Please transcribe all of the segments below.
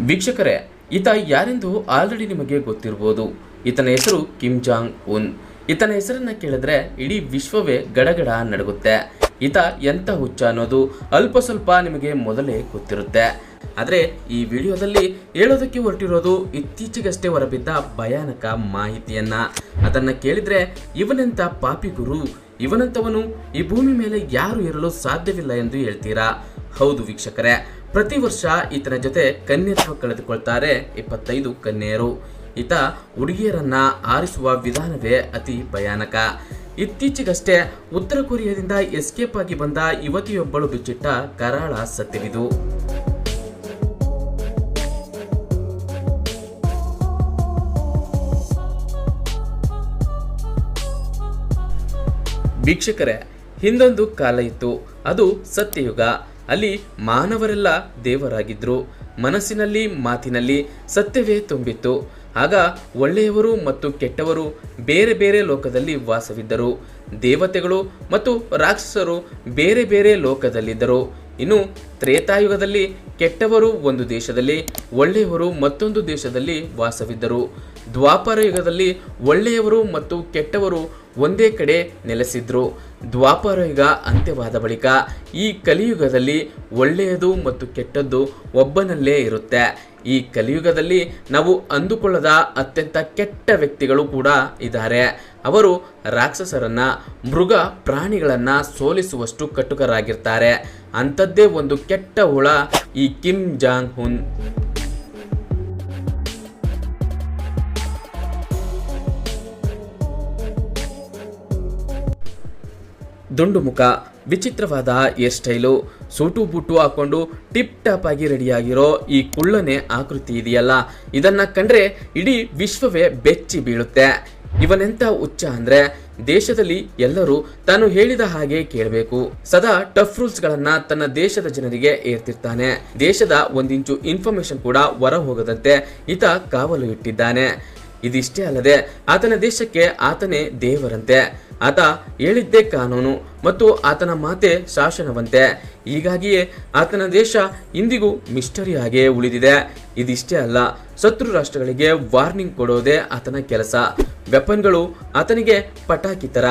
ವೀಕ್ಷಕರೇ, ಈತ ಯಾರೆಂದು ಆಲ್ರೆಡಿ ನಿಮಗೆ ಗೊತ್ತಿರಬಹುದು. ಈತನ ಹೆಸರು ಕಿಮ್ ಜಾಂಗ್ ಉನ್. ಈತನ ಹೆಸರನ್ನ ಕೇಳಿದ್ರೆ ಇಡೀ ವಿಶ್ವವೇ ಗಡಗಡ ನಡುಗುತ್ತೆ. ಈತ ಎಂಥ ಹುಚ್ಚ ಅನ್ನೋದು ಅಲ್ಪ ಸ್ವಲ್ಪ ನಿಮಗೆ ಮೊದಲೇ ಗೊತ್ತಿರುತ್ತೆ. ಆದರೆ ಈ ವಿಡಿಯೋದಲ್ಲಿ ಹೇಳೋದಕ್ಕೆ ಹೊರಟಿರೋದು ಇತ್ತೀಚೆಗಷ್ಟೇ ಹೊರಬಿದ್ದ ಭಯಾನಕ ಮಾಹಿತಿಯನ್ನ. ಅದನ್ನ ಕೇಳಿದ್ರೆ ಇವನೆಂಥ ಪಾಪಿ ಗುರು, ಇವನಂತವನು ಈ ಭೂಮಿ ಮೇಲೆ ಯಾರು ಇರಲು ಸಾಧ್ಯವಿಲ್ಲ ಎಂದು ಹೇಳ್ತೀರಾ? ಹೌದು ವೀಕ್ಷಕರೇ, ಪ್ರತಿ ವರ್ಷ ಈತನ ಜೊತೆ ಕನ್ಯತ್ವ ಕಳೆದುಕೊಳ್ತಾರೆ 25 ಕನ್ಯೆಯರು. ಈತ ಹುಡುಗಿಯರನ್ನ ಆರಿಸುವ ವಿಧಾನವೇ ಅತಿ ಭಯಾನಕ. ಇತ್ತೀಚೆಗಷ್ಟೇ ಉತ್ತರ ಕೊರಿಯಾದಿಂದ ಎಸ್ಕೇಪ್ ಆಗಿ ಬಂದ ಯುವತಿಯೊಬ್ಬಳು ಬಿಚ್ಚಿಟ್ಟ ಕರಾಳ ಸತ್ಯವಿದು. ವೀಕ್ಷಕರೇ, ಹಿಂದೊಂದು ಕಾಲ ಇತ್ತು, ಅದು ಸತ್ಯಯುಗ. ಅಲ್ಲಿ ಮಾನವರೆಲ್ಲ ದೇವರಾಗಿದ್ರು. ಮನಸ್ಸಿನಲ್ಲಿ ಮಾತಿನಲ್ಲಿ ಸತ್ಯವೇ ತುಂಬಿತ್ತು. ಆಗ ಒಳ್ಳೆಯವರು ಮತ್ತು ಕೆಟ್ಟವರು ಬೇರೆ ಬೇರೆ ಲೋಕದಲ್ಲಿ ವಾಸವಿದ್ದರು. ದೇವತೆಗಳು ಮತ್ತು ರಾಕ್ಷಸರು ಬೇರೆ ಬೇರೆ ಲೋಕದಲ್ಲಿದ್ದರು. ಇನ್ನು ತ್ರೇತಾಯುಗದಲ್ಲಿ ಕೆಟ್ಟವರು ಒಂದು ದೇಶದಲ್ಲಿ, ಒಳ್ಳೆಯವರು ಮತ್ತೊಂದು ದೇಶದಲ್ಲಿ ವಾಸವಿದ್ದರು. ದ್ವಾಪರ ಯುಗದಲ್ಲಿ ಒಳ್ಳೆಯವರು ಮತ್ತು ಕೆಟ್ಟವರು ಒಂದೇ ಕಡೆ ನೆಲೆಸಿದ್ರು. ದ್ವಾಪರ ಯುಗ ಅಂತ್ಯವಾದ ಬಳಿಕ ಈ ಕಲಿಯುಗದಲ್ಲಿ ಒಳ್ಳೆಯದು ಮತ್ತು ಕೆಟ್ಟದ್ದು ಒಬ್ಬನಲ್ಲೇ ಇರುತ್ತೆ. ಈ ಕಲಿಯುಗದಲ್ಲಿ ನಾವು ಅಂದುಕೊಳ್ಳದ ಅತ್ಯಂತ ಕೆಟ್ಟ ವ್ಯಕ್ತಿಗಳು ಕೂಡ ಇದ್ದಾರೆ. ಅವರು ರಾಕ್ಷಸರನ್ನ, ಮೃಗ ಪ್ರಾಣಿಗಳನ್ನ ಸೋಲಿಸುವಷ್ಟು ಕಟುಕರಾಗಿರ್ತಾರೆ. ಅಂಥದ್ದೇ ಒಂದು ಕೆಟ್ಟ ಹುಳ ಈ ಕಿಮ್ ಜಾಂಗ್ ಉನ್. ದುಂಡು ಮುಖ, ವಿಚಿತ್ರವಾದ ಹೇರ್ ಸ್ಟೈಲು, ಸೂಟು ಬೂಟು ಹಾಕೊಂಡು ಟಿಪ್ ಟಾಪ್ ಆಗಿ ರೆಡಿಯಾಗಿರೋ ಈ ಕುಳ್ಳನೆ ಆಕೃತಿ ಇದೆಯಲ್ಲ, ಇದನ್ನ ಕಂಡ್ರೆ ಇಡೀ ವಿಶ್ವವೇ ಬೆಚ್ಚಿ ಬೀಳುತ್ತೆ. ಇವನೆಂತ ಹುಚ್ಚ ಅಂದ್ರೆ ದೇಶದಲ್ಲಿ ಎಲ್ಲರೂ ತಾನು ಹೇಳಿದ ಹಾಗೆ ಕೇಳಬೇಕು. ಸದಾ ಟಫ್ ರೂಲ್ಸ್ ಗಳನ್ನ ತನ್ನ ದೇಶದ ಜನರಿಗೆ ಏರ್ತಿರ್ತಾನೆ. ದೇಶದ ಒಂದಿಂಚು ಇನ್ಫಾರ್ಮೇಶನ್ ಕೂಡ ಹೊರ ಹೋಗದಂತೆ ಈತ ಕಾವಲು ಇಟ್ಟಿದ್ದಾನೆ. ಇದಿಷ್ಟೇ ಅಲ್ಲದೆ ಆತನ ದೇಶಕ್ಕೆ ಆತನೇ ದೇವರಂತೆ. ಆತ ಹೇಳಿದ್ದೇ ಕಾನೂನು ಮತ್ತು ಆತನ ಮಾತೆ ಶಾಸನವಂತೆ. ಹೀಗಾಗಿಯೇ ಆತನ ದೇಶ ಇಂದಿಗೂ ಮಿಸ್ಟರಿಯಾಗೇ ಉಳಿದಿದೆ. ಇದಿಷ್ಟೇ ಅಲ್ಲ, ಶತ್ರು ರಾಷ್ಟ್ರಗಳಿಗೆ ವಾರ್ನಿಂಗ್ ಕೊಡೋದೇ ಆತನ ಕೆಲಸ. ವೆಪನ್ಗಳು ಆತನಿಗೆ ಪಟಾಕಿ ತರ.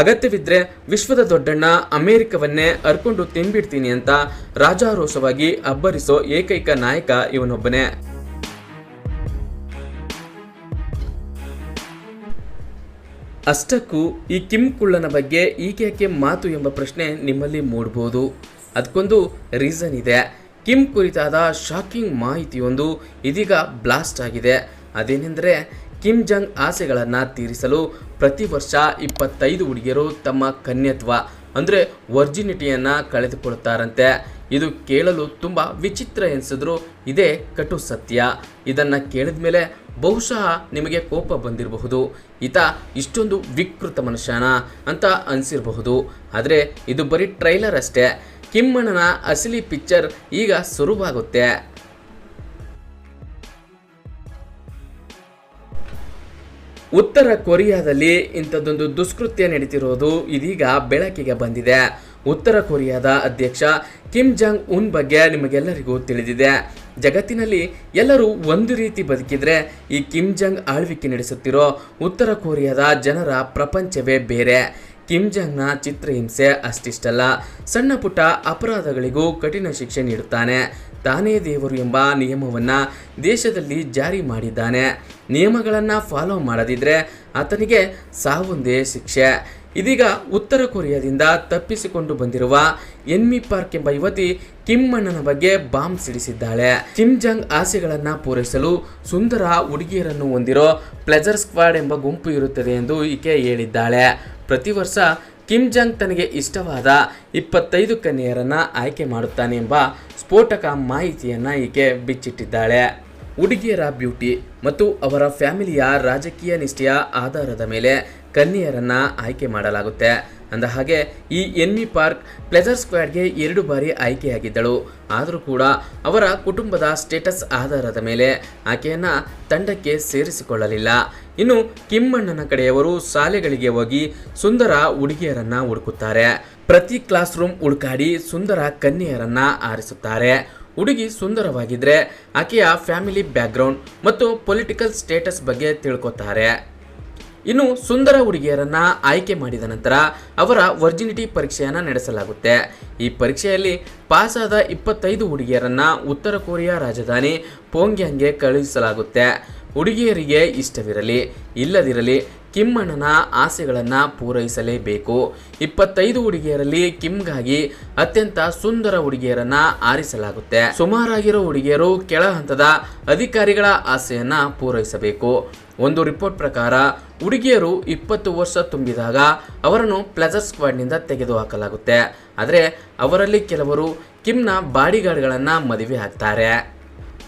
ಅಗತ್ಯವಿದ್ರೆ ವಿಶ್ವದ ದೊಡ್ಡಣ್ಣ ಅಮೆರಿಕವನ್ನೇ ಅರ್ಕೊಂಡು ತಿನ್ಬಿಡ್ತೀನಿ ಅಂತ ರಾಜಾರೋಷವಾಗಿ ಅಬ್ಬರಿಸೋ ಏಕೈಕ ನಾಯಕ ಇವನೊಬ್ಬನೇ. ಅಷ್ಟಕ್ಕೂ ಈ ಕಿಮ್ ಕುಳ್ಳನ ಬಗ್ಗೆ ಈಗೇಕೆ ಮಾತು ಎಂಬ ಪ್ರಶ್ನೆ ನಿಮ್ಮಲ್ಲಿ ಮೂಡಬಹುದು. ಅದಕ್ಕೊಂದು ರೀಸನ್ ಇದೆ. ಕಿಮ್ ಕುರಿತಾದ ಶಾಕಿಂಗ್ ಮಾಹಿತಿಯೊಂದು ಇದೀಗ ಬ್ಲಾಸ್ಟ್ ಆಗಿದೆ. ಅದೇನೆಂದರೆ, ಕಿಮ್ ಜಾಂಗ್ ಆಸೆಗಳನ್ನು ತೀರಿಸಲು ಪ್ರತಿ ವರ್ಷ 25 ಹುಡುಗಿಯರು ತಮ್ಮ ಕನ್ಯತ್ವ ಅಂದರೆ ವರ್ಜಿನಿಟಿಯನ್ನು ಕಳೆದುಕೊಳ್ತಾರಂತೆ. ಇದು ಕೇಳಲು ತುಂಬ ವಿಚಿತ್ರ ಎನಿಸಿದ್ರು ಇದೇ ಕಟು ಸತ್ಯ. ಇದನ್ನು ಕೇಳಿದ ಮೇಲೆ ಬಹುಶಃ ನಿಮಗೆ ಕೋಪ ಬಂದಿರಬಹುದು. ಈತ ಇಷ್ಟೊಂದು ವಿಕೃತ ಮನುಷ್ಯನ ಅಂತ ಅನಿಸಿರಬಹುದು. ಆದರೆ ಇದು ಬರೀ ಟ್ರೈಲರ್ ಅಷ್ಟೇ. ಕಿಮ್ ಅಣ್ಣನ ಅಸಲಿ ಪಿಕ್ಚರ್ ಈಗ ಶುರುವಾಗುತ್ತೆ. ಉತ್ತರ ಕೊರಿಯಾದಲ್ಲಿ ಇಂಥದ್ದೊಂದು ದುಷ್ಕೃತ್ಯ ನಡೀತಿರೋದು ಇದೀಗ ಬೆಳಕಿಗೆ ಬಂದಿದೆ. ಉತ್ತರ ಕೊರಿಯಾದ ಅಧ್ಯಕ್ಷ ಕಿಮ್ ಜಾಂಗ್ ಉನ್ ಬಗ್ಗೆ ನಿಮಗೆಲ್ಲರಿಗೂ ತಿಳಿದಿದೆ. ಜಗತ್ತಿನಲ್ಲಿ ಎಲ್ಲರೂ ಒಂದು ರೀತಿ ಬದುಕಿದ್ರೆ ಈ ಕಿಮ್ ಜಾಂಗ್ ಆಳ್ವಿಕೆ ನಡೆಸುತ್ತಿರೋ ಉತ್ತರ ಕೊರಿಯಾದ ಜನರ ಪ್ರಪಂಚವೇ ಬೇರೆ. ಕಿಮ್ ಜಾಂಗ್ನ ಚಿತ್ರಹಿಂಸೆ ಅಷ್ಟಿಷ್ಟಲ್ಲ, ಸಣ್ಣ ಪುಟ್ಟ ಅಪರಾಧಗಳಿಗೂ ಕಠಿಣ ಶಿಕ್ಷೆ ನೀಡುತ್ತಾನೆ. ತಾನೇ ದೇವರು ಎಂಬ ನಿಯಮವನ್ನು ದೇಶದಲ್ಲಿ ಜಾರಿ ಮಾಡಿದ್ದಾನೆ. ನಿಯಮಗಳನ್ನು ಫಾಲೋ ಮಾಡದಿದ್ರೆ ಆತನಿಗೆ ಸಾವೊಂದೇ ಶಿಕ್ಷೆ. ಇದೀಗ ಉತ್ತರ ಕೊರಿಯಾದಿಂದ ತಪ್ಪಿಸಿಕೊಂಡು ಬಂದಿರುವ ಎನ್ಮಿ ಪಾರ್ಕ್ ಎಂಬ ಯುವತಿ ಕಿಮ್ ಅಣ್ಣನ ಬಗ್ಗೆ ಬಾಂಬ್ ಸಿಡಿಸಿದ್ದಾಳೆ. ಕಿಮ್ ಜಾಂಗ್ ಆಸೆಗಳನ್ನು ಪೂರೈಸಲು ಸುಂದರ ಹುಡುಗಿಯರನ್ನು ಹೊಂದಿರೋ ಪ್ಲೆಜರ್ ಸ್ಕ್ವಾಡ್ ಎಂಬ ಗುಂಪು ಇರುತ್ತದೆ ಎಂದು ಈಕೆ ಹೇಳಿದ್ದಾಳೆ. ಪ್ರತಿ ವರ್ಷ ಕಿಮ್ ಜಾಂಗ್ ತನಗೆ ಇಷ್ಟವಾದ 25 ಕನ್ಯೆಯರನ್ನ ಆಯ್ಕೆ ಮಾಡುತ್ತಾನೆ ಎಂಬ ಸ್ಫೋಟಕ ಮಾಹಿತಿಯನ್ನು ಈಕೆ ಬಿಚ್ಚಿಟ್ಟಿದ್ದಾಳೆ. ಹುಡುಗಿಯರ ಬ್ಯೂಟಿ ಮತ್ತು ಅವರ ಫ್ಯಾಮಿಲಿಯ ರಾಜಕೀಯ ನಿಷ್ಠೆಯ ಆಧಾರದ ಮೇಲೆ ಕನ್ಯೆಯರನ್ನ ಆಯ್ಕೆ ಮಾಡಲಾಗುತ್ತೆ. ಅಂದಹಾಗೆ ಈ ಎನ್ಮಿ ಪಾರ್ಕ್ ಪ್ಲೆಜರ್ ಸ್ಕ್ವಾಡ್ಗೆ 2 ಬಾರಿ ಆಯ್ಕೆಯಾಗಿದ್ದಳು. ಆದರೂ ಕೂಡ ಅವರ ಕುಟುಂಬದ ಸ್ಟೇಟಸ್ ಆಧಾರದ ಮೇಲೆ ಆಕೆಯನ್ನು ತಂಡಕ್ಕೆ ಸೇರಿಸಿಕೊಳ್ಳಲಿಲ್ಲ. ಇನ್ನು ಕಿಮ್ ಅಣ್ಣನ ಕಡೆಯವರು ಶಾಲೆಗಳಿಗೆ ಹೋಗಿ ಸುಂದರ ಹುಡುಗಿಯರನ್ನ ಹುಡುಕುತ್ತಾರೆ. ಪ್ರತಿ ಕ್ಲಾಸ್ ರೂಮ್ ಹುಡುಕಾಡಿ ಸುಂದರ ಕನ್ಯೆಯರನ್ನ ಆರಿಸುತ್ತಾರೆ. ಹುಡುಗಿ ಸುಂದರವಾಗಿದ್ರೆ ಆಕೆಯ ಫ್ಯಾಮಿಲಿ ಬ್ಯಾಕ್ಗ್ರೌಂಡ್ ಮತ್ತು ಪೊಲಿಟಿಕಲ್ ಸ್ಟೇಟಸ್ ಬಗ್ಗೆ ತಿಳ್ಕೊತಾರೆ. ಇನ್ನು ಸುಂದರ ಹುಡುಗಿಯರನ್ನ ಆಯ್ಕೆ ಮಾಡಿದ ನಂತರ ಅವರ ವರ್ಜಿನಿಟಿ ಪರೀಕ್ಷೆಯನ್ನು ನಡೆಸಲಾಗುತ್ತೆ. ಈ ಪರೀಕ್ಷೆಯಲ್ಲಿ ಪಾಸಾದ 25 ಹುಡುಗಿಯರನ್ನ ಉತ್ತರ ಕೊರಿಯಾ ರಾಜಧಾನಿ ಪೋಂಗ್ಯಾಂಗ್ಗೆ ಕಳುಹಿಸಲಾಗುತ್ತೆ. ಹುಡುಗಿಯರಿಗೆ ಇಷ್ಟವಿರಲಿ ಇಲ್ಲದಿರಲಿ ಕಿಮ್ ಅಣ್ಣನ ಆಸೆಗಳನ್ನು ಪೂರೈಸಲೇಬೇಕು. 25 ಹುಡುಗಿಯರಲ್ಲಿ ಕಿಮ್ಗಾಗಿ ಅತ್ಯಂತ ಸುಂದರ ಹುಡುಗಿಯರನ್ನ ಆರಿಸಲಾಗುತ್ತೆ. ಸುಮಾರಾಗಿರೋ ಹುಡುಗಿಯರು ಕೆಳ ಹಂತದ ಅಧಿಕಾರಿಗಳ ಆಸೆಯನ್ನ ಪೂರೈಸಬೇಕು. ಒಂದು ರಿಪೋರ್ಟ್ ಪ್ರಕಾರ ಹುಡುಗಿಯರು 20 ವರ್ಷ ತುಂಬಿದಾಗ ಅವರನ್ನು ಪ್ಲೆಜರ್ ಸ್ಕ್ವಾಡ್ನಿಂದ ತೆಗೆದುಹಾಕಲಾಗುತ್ತೆ. ಆದರೆ ಅವರಲ್ಲಿ ಕೆಲವರು ಕಿಮ್ನ ಬಾಡಿಗಾರ್ಡ್ಗಳನ್ನು ಮದುವೆ ಆಗ್ತಾರೆ.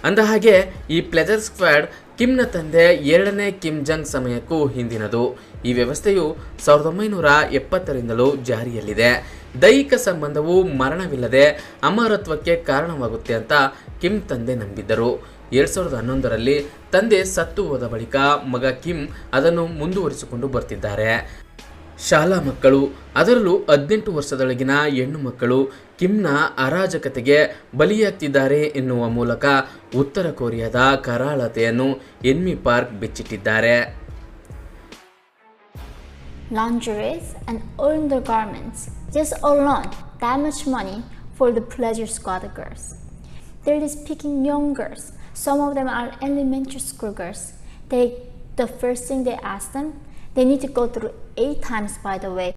ಅಂದಹಾಗೆ ಈ ಪ್ಲೆಜರ್ ಸ್ಕ್ವಾಡ್ ಕಿಮ್ನ ತಂದೆ 2ನೇ ಕಿಮ್ ಜಂಗ್ ಸಮಯಕ್ಕೂ ಹಿಂದಿನದು. ಈ ವ್ಯವಸ್ಥೆಯು 1970ರಿಂದಲೂ ಜಾರಿಯಲ್ಲಿದೆ. ದೈಹಿಕ ಸಂಬಂಧವು ಮರಣವಿಲ್ಲದೆ ಅಮರತ್ವಕ್ಕೆ ಕಾರಣವಾಗುತ್ತೆ ಅಂತ ಕಿಮ್ ತಂದೆ ನಂಬಿದ್ದರು. 2011ರಲ್ಲಿ ತಂದೆ ಸತ್ತು ಹೋದ ಬಳಿಕ ಮಗ ಕಿಮ್ ಅದನ್ನು ಮುಂದುವರಿಸಿಕೊಂಡು ಬರ್ತಿದ್ದಾರೆ. ಶಾಲಾ ಮಕ್ಕಳು, ಅದರಲ್ಲೂ 18 ವರ್ಷದೊಳಗಿನ ಹೆಣ್ಣು ಮಕ್ಕಳು ಕಿಮ್ನ ಅರಾಜಕತೆಗೆ ಬಲಿಯಾಗ್ತಿದ್ದಾರೆ ಎನ್ನುವ ಮೂಲಕ ಉತ್ತರ ಕೊರಿಯಾದ ಕರಾಳತೆಯನ್ನು ಎನ್ಮಿ ಪಾರ್ಕ್ ಬಿಚ್ಚಿಟ್ಟಿದ್ದಾರೆ. Lingeries and undergarments, just alone that much money for the pleasure squad girls. They're just picking young girls. Some of them are elementary school girls. The first thing they ask them, they need to go through 8 times, by the way.